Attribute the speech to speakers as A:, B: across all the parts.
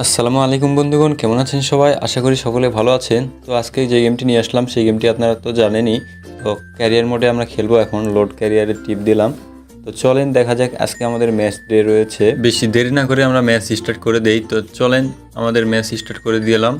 A: আসসালামু আলাইকুম বন্ধুগণ, কেমন আছেন সবাই? আশা করি সকলে ভালো আছেন। তো আজকে যে গেমটি নিয়ে আসলাম সেই গেমটি আপনারা তো জানেনই। তো ক্যারিয়ার মোডে আমরা খেলবো এখন। লোড ক্যারিয়ারে টিপ দিলাম। তো চলেন দেখা যাক, আজকে আমাদের ম্যাচ ডে রয়েছে। বেশি দেরি না করে আমরা ম্যাচ স্টার্ট করে দেই। তো চলেন আমাদের ম্যাচ স্টার্ট করে দিলাম।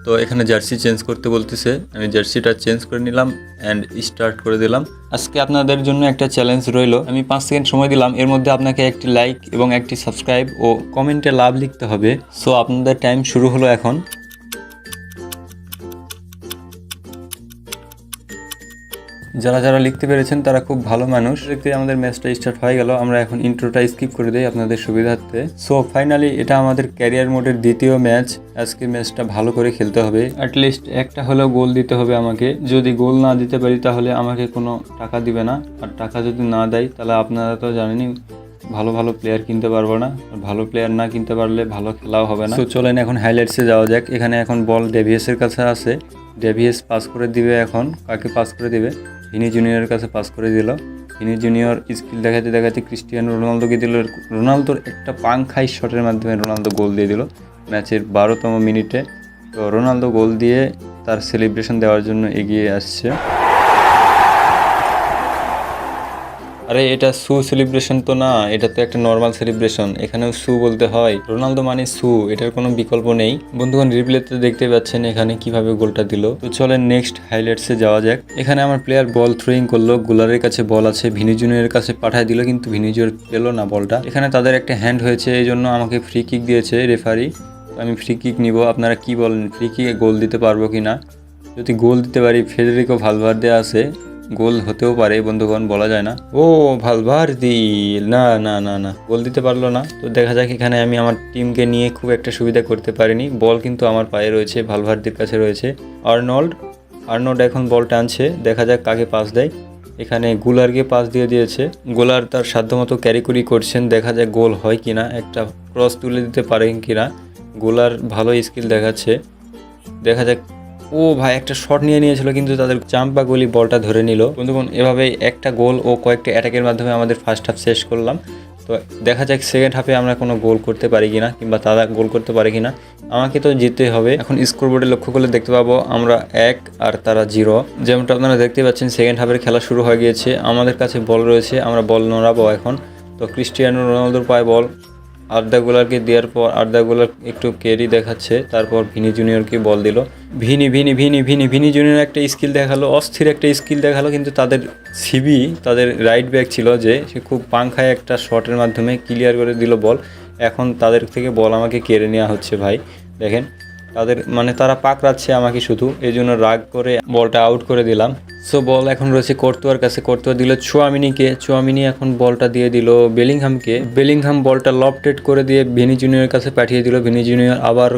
A: তো এখানে জার্সি চেঞ্জ করতে বলতেছে, আমি জার্সিটা চেঞ্জ করে নিলাম অ্যান্ড স্টার্ট করে দিলাম। আজকে আপনাদের জন্য একটা চ্যালেঞ্জ রইল। আমি 5 সেকেন্ড সময় দিলাম, এর মধ্যে আপনাকে একটি লাইক এবং একটি সাবস্ক্রাইব ও কমেন্টে লাভ লিখতে হবে। সো আপনাদের টাইম শুরু হলো এখন। যারা যারা লিখতে পেরেছেন তারা খুব ভালো মানুষ। দেখতে আমাদের ম্যাচটা স্টার্ট হয়ে গেল। আমরা এখন ইন্ট্রোটা স্কিপ করে দিই আপনাদের সুবিধার্থে। সো ফাইনালি এটা আমাদের ক্যারিয়ার মোডের দ্বিতীয় ম্যাচ। আজকে ম্যাচটা ভালো করে খেলতে হবে, অ্যাটলিস্ট একটা হলেও গোল দিতে হবে আমাকে। যদি গোল না দিতে পারি তাহলে আমাকে কোনো টাকা দিবে না, আর টাকা যদি না দেয় তাহলে আপনারা তো জানেনই ভালো ভালো প্লেয়ার কিনতে পারবো না, আর ভালো প্লেয়ার না কিনতে পারলে ভালো খেলাও হবে না। তো চলেন এখন হাইলাইটসে যাওয়া যাক। এখানে এখন বল ডেভিয়াসের কাছে আছে। ডেভিয়াস পাস করে দিবে এখন। কাকে পাস করে দিবে? ভিনি জুনিয়রের কাছে পাস করে দিল। ভিনি জুনিয়র স্কিল দেখাতে দেখাতে ক্রিস্টিয়ানো রোনালদোকে দিল। রোনালদোর একটা পাংখাই শটের মাধ্যমে রোনালদো গোল দিয়ে দিল ম্যাচের 12তম মিনিটে। তো রোনালদো গোল দিয়ে তার সেলিব্রেশন দেওয়ার জন্য এগিয়ে আসছে। আরে এটা সু সেলিব্রেশন তো না, এটা তো একটা নর্মাল সেলিব্রেশন। এখানেও সু বলতে হয়? রোনালদো মানে সু, এটার কোনো বিকল্প নেই। বন্ধুগণ রিপ্লেতে দেখতে পাচ্ছেন এখানে কিভাবে গোলটা দিল। তো চলেন নেক্সট হাইলাইটসে যাওয়া যাক। এখানে আমার প্লেয়ার বল থ্রোয়িং করলো, গোলারের কাছে বল আছে, ভিনি জুনিয়রের কাছে পাঠায় দিল, কিন্তু ভিনি জুনিয়র পেল না বলটা। এখানে তাদের একটা হ্যান্ড হয়েছে, এই জন্য আমাকে ফ্রি কিক দিয়েছে রেফারি। আমি ফ্রি কিক নিব। আপনারা কি বলেন, ফ্রি কিকে গোল দিতে পারবো কি না? যদি গোল দিতে পারি, ফেডেরিকো ভালভার্দে আছে, গোল হতেও পারে বন্ধুগণ, বলা যায় না। ও ভালভার্দি, না না না না, গোল দিতে পারলো না। তো দেখা যাক, এখানে আমি আমার টিমকে নিয়ে খুব একটা সুবিধা করতে পারিনি। বল কিন্তু আমার পায়ে রয়েছে, ভালভার্দির কাছে রয়েছে। আর্নল্ড এখন বল টানছে, দেখা যাক কাকে পাস দেয়। এখানে গুলারকে পাস দিয়ে দিয়েছে। গোলার তার সাধ্যমতো ক্যারি করছেন, দেখা যাক গোল হয় কিনা, একটা ক্রস তুলে দিতে পারেন কিনা। গোলার ভালো স্কিল দেখাচ্ছে, দেখা যাক। ও ভাই, একটা শট নিয়েছিল, কিন্তু তাদের চাম্পা গোলি বলটা ধরে নিল। বন্ধুগণ এভাবেই একটা গোল ও কয়েকটা অ্যাটাকের মাধ্যমে আমাদের ফার্স্ট হাফ শেষ করলাম। তো দেখা যাক সেকেন্ড হাফে আমরা কোনো গোল করতে পারি কিনা, কিংবা তারা গোল করতে পারে কিনা। আমাকে তো জিততে হবে। এখন স্কোরবোর্ডে লক্ষ্য করলে দেখতে পাবো আমরা 1 আর তারা 0। যেমনটা আপনারা দেখতে পাচ্ছেন সেকেন্ড হাফের খেলা শুরু হয়ে গিয়েছে। আমাদের কাছে বল রয়েছে, আমরা বল নড়াবো এখন। তো ক্রিস্টিয়ানো রোনালদোর পায়ে বল, আর্দা গুলারকে দেওয়ার পর আর্দা গুলার একটু ক্যারি দেখাচ্ছে, তারপর ভিনি জুনিয়রকে বল দিল। ভিনি জুনিয়র একটা স্কিল দেখালো, অস্থির একটা স্কিল দেখালো, কিন্তু তাদের তাদের রাইট ব্যাক ছিল যে, সে খুব পাংখায় একটা শটের মাধ্যমে ক্লিয়ার করে দিল বল। এখন তাদের থেকে বল আমাকে কেড়ে নেওয়া হচ্ছে ভাই। দেখেন তাদের মানে তারা পাকড়াচ্ছে আমাকে শুধু, এই জন্য রাগ করে বলটা আউট করে দিলাম। সো বল এখন রয়েছে কর্তুয়ার কাছে। কর্তুয়া দিল চুয়ামিনি এখন বলটা দিয়ে দিল বেলিংহামকে। বেলিংহাম বলটা লফটেড করে দিয়ে ভিনি জুনিয়রের কাছে পাঠিয়ে দিল। ভিনি জুনিয়র আবার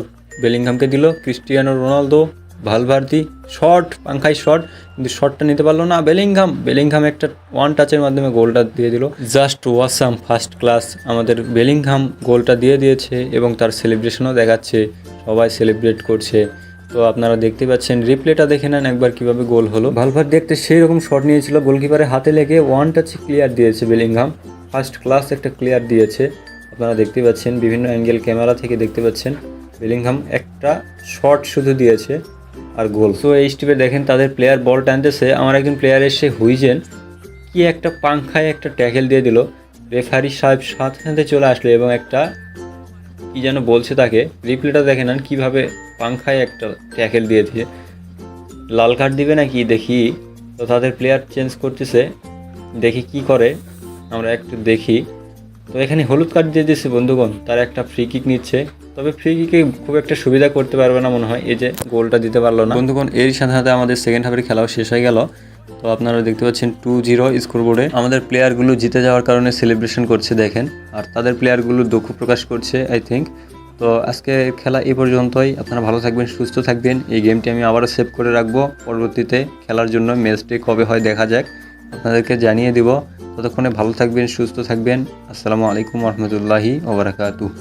A: বেলিংহামকে দিল। ক্রিস্টিয়ানো রোনালদো, ভালভার্দি শট, পাংখাই শট, কিন্তু শটটা নিতে পারলো না বেলিংহাম একটা ওয়ান টাচের মাধ্যমে গোলটা দিয়ে দিল। Just awesome, first class. আমাদের বেলিংহাম গোলটা দিয়ে দিয়েছে এবং তার সেলিব্রেশনও দেখাচ্ছে, সবাই সেলিব্রেট করছে। তো আপনারা দেখতে পাচ্ছেন, রিপ্লেটা দেখে নেন একবার কিভাবে গোল হলো। ভালভার্দি একটা সেই রকম শট নিয়েছিল, গোলকিপারের হাতে লেগে ওয়ান টাচে ক্লিয়ার দিয়েছে বেলিংহাম। ফার্স্ট ক্লাস একটা ক্লিয়ার দিয়েছে, আপনারা দেখতে পাচ্ছেন, বিভিন্ন অ্যাঙ্গেল ক্যামেরা থেকে দেখতে পাচ্ছেন। বেলিংহাম একটা শট শুধু দিয়েছে আর গোল। সো এই স্টিপে দেখেন তাদের প্লেয়ার বল টানতেছে, আমার একজন প্লেয়ার এসে হুইজেন কি একটা পাংখায় একটা ট্যাকেল দিয়ে দিল। রেফারি সাহেব সাথে সাথে চলে আসলো এবং একটা কি যেন বলছে তাকে। রিপ্লেটা দেখে নেন কীভাবে পাংখায় একটা ট্যাকেল দিয়েছে। লাল কার্ড দিবে নাকি দেখি। তো তাদের প্লেয়ার চেঞ্জ করতেছে, দেখি কি করে, আমরা একটু দেখি। তো এখানে হলুদ কার্ড দিয়ে দিয়েছে বন্ধুগণ, তার একটা ফ্রি কিক নিচ্ছে। তবে ফ্রি কিকে খুব একটা সুবিধা করতে পারবে না মনে হয়, এই যে গোলটা দিতে পারলো না বন্ধুগণ। এরই সাথে সাথে আমাদের সেকেন্ড হাফের খেলাও শেষ হয়ে গেল। তো আপনারা দেখতে পাচ্ছেন 2-0 স্কোরবোর্ডে। আমাদের প্লেয়ারগুলো জিতে যাওয়ার কারণে সেলিব্রেশন করছে দেখেন, আর তাদের প্লেয়ারগুলো দুঃখ প্রকাশ করছে আই থিঙ্ক। তো আজকে খেলা এই পর্যন্তই। আপনারা ভালো থাকবেন, সুস্থ থাকবেন। এই গেমটি আমি আবারও সেভ করে রাখবো পরবর্তীতে খেলার জন্য। ম্যাচটি কবে হয় দেখা যাক, আপনাদেরকে জানিয়ে দিব। ততক্ষণে ভালো থাকবেন, সুস্থ থাকবেন। আসসালামু আলাইকুম রহমতুল্লাহি ওয়া বারাকাতুহু।